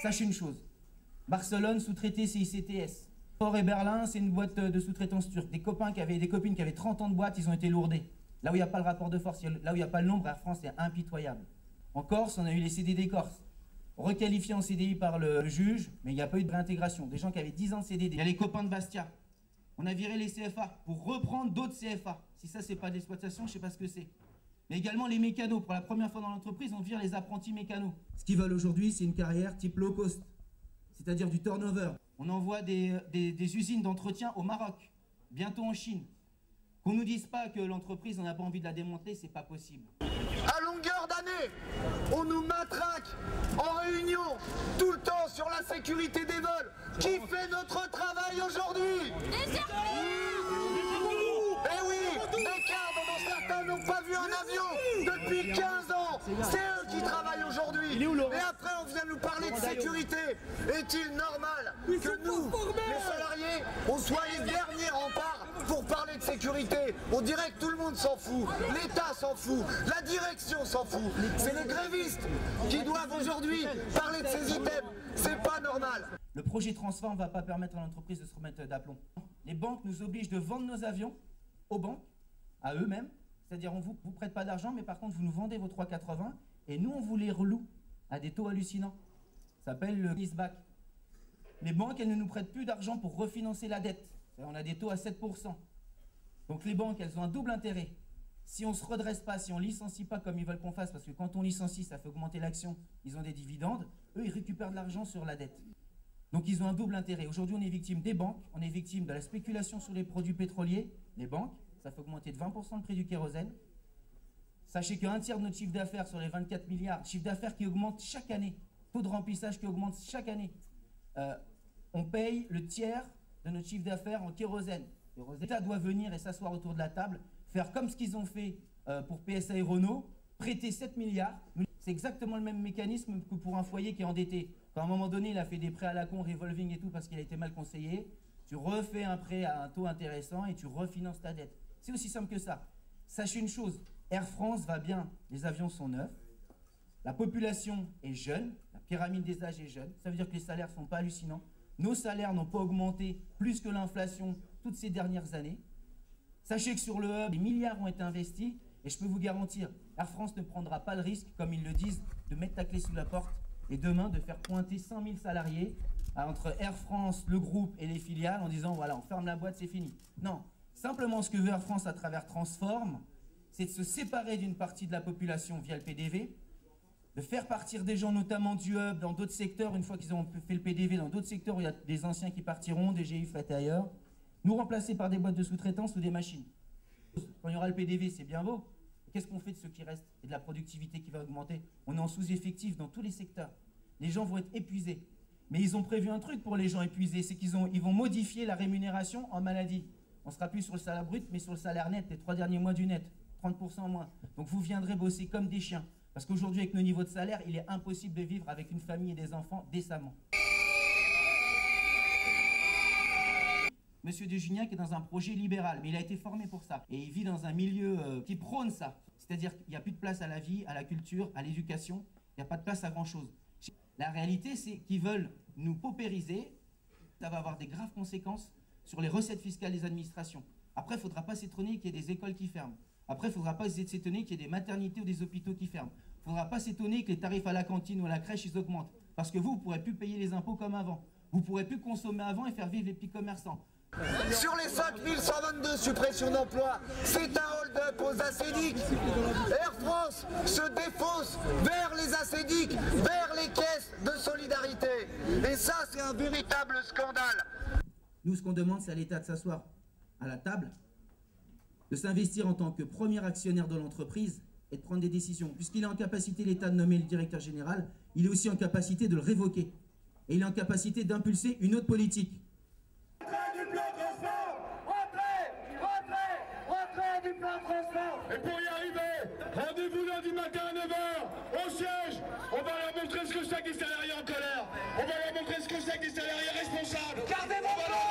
Sachez une chose, Barcelone sous-traité CICTS. Port et Berlin, c'est une boîte de sous-traitance turque. Des copines qui avaient 30 ans de boîte, ils ont été lourdés. Là où il n'y a pas le rapport de force, là où il n'y a pas le nombre, Air France est impitoyable. En Corse, on a eu les CDD Corse, requalifiés en CDI par le juge, mais il n'y a pas eu de réintégration. Des gens qui avaient 10 ans de CDD. Il y a les copains de Bastia. On a viré les CFA pour reprendre d'autres CFA. Si ça, c'est pas de l'exploitation, je ne sais pas ce que c'est. Mais également les mécanos. Pour la première fois dans l'entreprise, on vire les apprentis mécanos. Ce qu'ils veulent aujourd'hui, c'est une carrière type low cost, c'est-à-dire du turnover. On envoie des usines d'entretien au Maroc, bientôt en Chine. Qu'on ne nous dise pas que l'entreprise, on n'a pas envie de la démontrer, c'est pas possible. À longueur d'année, on nous matraque en réunion tout le temps sur la sécurité des vols. Qui fait notre travail aujourd'hui? Eh oui, des cadres dont certains n'ont pas vu un avion depuis 15 ans. C'est eux qui travaillent aujourd'hui. Et après, on vient nous parler de sécurité. Est-il normal que nous, les salariés, on soit les derniers remparts pour parler de sécurité? On dirait que tout le monde s'en fout. L'État s'en fout. La direction s'en fout. C'est les grévistes qui doivent aujourd'hui parler de ces items. C'est pas normal. Le projet Transform ne va pas permettre à l'entreprise de se remettre d'aplomb. Les banques nous obligent de vendre nos avions aux banques, à eux-mêmes. C'est-à-dire, on ne vous prête pas d'argent, mais par contre, vous nous vendez vos 3,80 et nous, on vous les reloue à des taux hallucinants. Ça s'appelle le leaseback. Les banques, elles ne nous prêtent plus d'argent pour refinancer la dette. On a des taux à 7%. Donc les banques, elles ont un double intérêt. Si on ne se redresse pas, si on ne licencie pas comme ils veulent qu'on fasse, parce que quand on licencie, ça fait augmenter l'action, ils ont des dividendes, eux, ils récupèrent de l'argent sur la dette. Donc ils ont un double intérêt. Aujourd'hui, on est victime des banques, on est victime de la spéculation sur les produits pétroliers, les banques, ça fait augmenter de 20% le prix du kérosène. Sachez qu'un tiers de notre chiffre d'affaires sur les 24 milliards, chiffre d'affaires qui augmente chaque année, taux de remplissage qui augmente chaque année, on paye le tiers de notre chiffre d'affaires en kérosène. L'État doit venir et s'asseoir autour de la table, faire comme ce qu'ils ont fait pour PSA et Renault, prêter 7 milliards. C'est exactement le même mécanisme que pour un foyer qui est endetté. Quand à un moment donné, il a fait des prêts à la con, revolving et tout, parce qu'il a été mal conseillé, tu refais un prêt à un taux intéressant et tu refinances ta dette. C'est aussi simple que ça. Sachez une chose, Air France va bien, les avions sont neufs, la population est jeune, la pyramide des âges est jeune, ça veut dire que les salaires ne sont pas hallucinants. Nos salaires n'ont pas augmenté plus que l'inflation toutes ces dernières années. Sachez que sur le hub, des milliards ont été investis et je peux vous garantir, Air France ne prendra pas le risque, comme ils le disent, de mettre la clé sous la porte et demain de faire pointer 5000 salariés entre Air France, le groupe et les filiales en disant voilà, on ferme la boîte, c'est fini. Non, simplement ce que veut Air France à travers Transform, c'est de se séparer d'une partie de la population via le PDV, de faire partir des gens notamment du hub dans d'autres secteurs, une fois qu'ils ont fait le PDV dans d'autres secteurs où il y a des anciens qui partiront, des GI faites ailleurs, nous remplacer par des boîtes de sous-traitance ou des machines. Quand il y aura le PDV, c'est bien beau. Qu'est-ce qu'on fait de ceux qui restent et de la productivité qui va augmenter? On est en sous-effectif dans tous les secteurs. Les gens vont être épuisés. Mais ils ont prévu un truc pour les gens épuisés, c'est qu'ils vont modifier la rémunération en maladie. On ne sera plus sur le salaire brut, mais sur le salaire net, les 3 derniers mois du net, 30% en moins. Donc vous viendrez bosser comme des chiens. Parce qu'aujourd'hui, avec nos niveaux de salaire, il est impossible de vivre avec une famille et des enfants décemment. Monsieur de Gignac est dans un projet libéral, mais il a été formé pour ça. Et il vit dans un milieu qui prône ça. C'est-à-dire qu'il n'y a plus de place à la vie, à la culture, à l'éducation. Il n'y a pas de place à grand-chose. La réalité, c'est qu'ils veulent nous paupériser. Ça va avoir des graves conséquences sur les recettes fiscales des administrations. Après, il ne faudra pas s'étonner qu'il y ait des écoles qui ferment. Après, il ne faudra pas s'étonner qu'il y ait des maternités ou des hôpitaux qui ferment. Il ne faudra pas s'étonner que les tarifs à la cantine ou à la crèche, ils augmentent. Parce que vous ne pourrez plus payer les impôts comme avant. Vous ne pourrez plus consommer avant et faire vivre les petits commerçants. Sur les 5122 suppressions d'emplois, c'est un hold-up aux acédiques. Air France se défausse vers les acédiques, vers les caisses de solidarité. Et ça, c'est un véritable scandale. Nous, ce qu'on demande, c'est à l'État de s'asseoir à la table, de s'investir en tant que premier actionnaire de l'entreprise et de prendre des décisions. Puisqu'il est en capacité, l'État, de nommer le directeur général, il est aussi en capacité de le révoquer. Et il est en capacité d'impulser une autre politique. Du plan transport. Et pour y arriver, rendez-vous lundi matin à 9h au siège. On va leur montrer ce que c'est que des salariés en colère. On va leur montrer ce que c'est que des salariés responsables. Gardez mon plan.